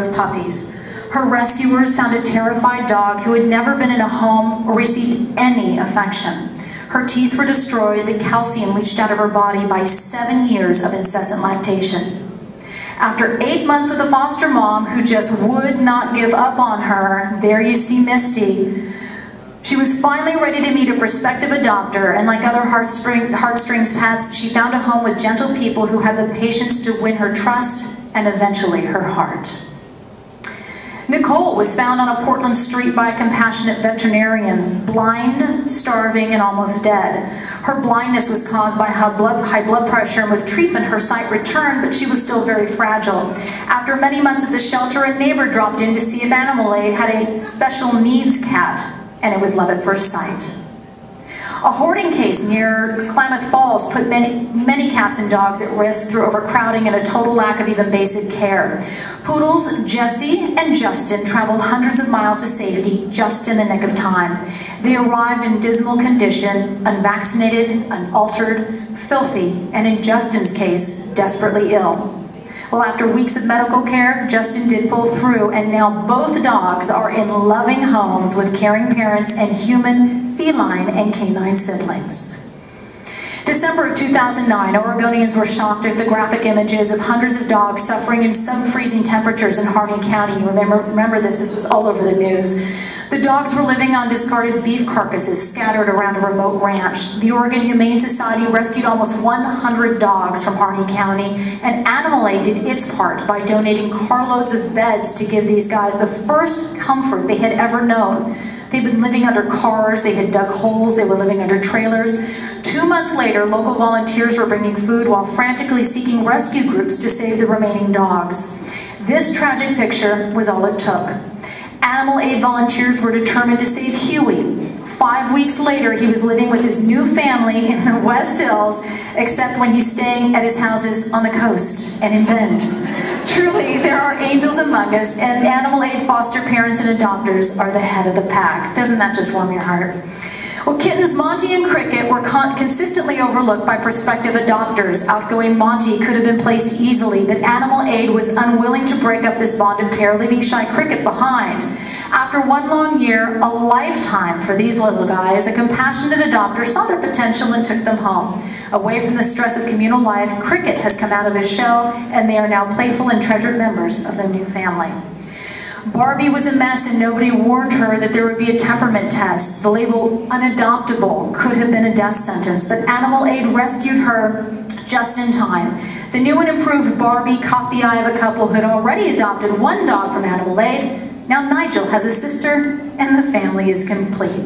of puppies. Her rescuers found a terrified dog who had never been in a home or received any affection. Her teeth were destroyed, the calcium leached out of her body by 7 years of incessant lactation. After 8 months with a foster mom who just would not give up on her, there you see Misty. She was finally ready to meet a prospective adopter, and like other heartstrings pets, she found a home with gentle people who had the patience to win her trust and eventually her heart. Nicole was found on a Portland street by a compassionate veterinarian, blind, starving, and almost dead. Her blindness was caused by high blood pressure, and with treatment her sight returned, but she was still very fragile. After many months at the shelter, a neighbor dropped in to see if Animal Aid had a special needs cat, and it was love at first sight. A hoarding case near Klamath Falls put many cats and dogs at risk through overcrowding and a total lack of even basic care. Poodles Jessie and Justin traveled hundreds of miles to safety just in the nick of time. They arrived in dismal condition, unvaccinated, unaltered, filthy, and in Justin's case, desperately ill. Well, after weeks of medical care, Justin did pull through, and now both dogs are in loving homes with caring parents and human, feline, and canine siblings. December of 2009, Oregonians were shocked at the graphic images of hundreds of dogs suffering in sub-freezing temperatures in Hardin County. You remember this was all over the news. The dogs were living on discarded beef carcasses scattered around a remote ranch. The Oregon Humane Society rescued almost 100 dogs from Hardin County, and Animal Aid did its part by donating carloads of beds to give these guys the first comfort they had ever known. They'd been living under cars, they had dug holes, they were living under trailers. 2 months later, local volunteers were bringing food while frantically seeking rescue groups to save the remaining dogs. This tragic picture was all it took. Animal Aid volunteers were determined to save Huey. 5 weeks later, he was living with his new family in the West Hills, except when he's staying at his houses on the coast and in Bend. Truly, there are angels among us, and Animal Aid foster parents and adopters are the head of the pack. Doesn't that just warm your heart? Well, kittens Monty and Cricket were consistently overlooked by prospective adopters. Outgoing Monty could have been placed easily, but Animal Aid was unwilling to break up this bonded pair, leaving shy Cricket behind. After 1 long year, a lifetime for these little guys, a compassionate adopter saw their potential and took them home. Away from the stress of communal life, Cricket has come out of his shell, and they are now playful and treasured members of their new family. Barbie was a mess, and nobody warned her that there would be a temperament test. The label unadoptable could have been a death sentence, but Animal Aid rescued her just in time. The new and improved Barbie caught the eye of a couple who had already adopted 1 dog from Animal Aid. Now Nigel has a sister, and the family is complete.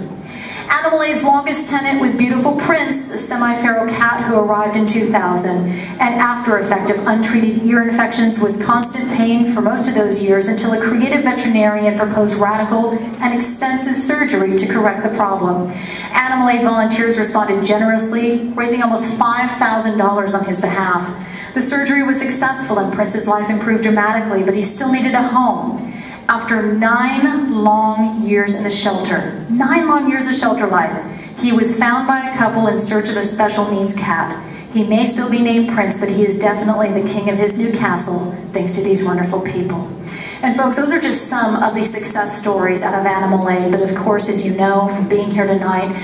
Animal Aid's longest tenant was beautiful Prince, a semi-feral cat who arrived in 2000. An after effect of untreated ear infections was constant pain for most of those years until a creative veterinarian proposed radical and expensive surgery to correct the problem. Animal Aid volunteers responded generously, raising almost $5,000 on his behalf. The surgery was successful and Prince's life improved dramatically, but he still needed a home. After 9 long years in a shelter, 9 long years of shelter life, he was found by a couple in search of a special needs cat. He may still be named Prince, but he is definitely the king of his new castle, thanks to these wonderful people. And folks, those are just some of the success stories out of Animal Aid, but of course, as you know from being here tonight,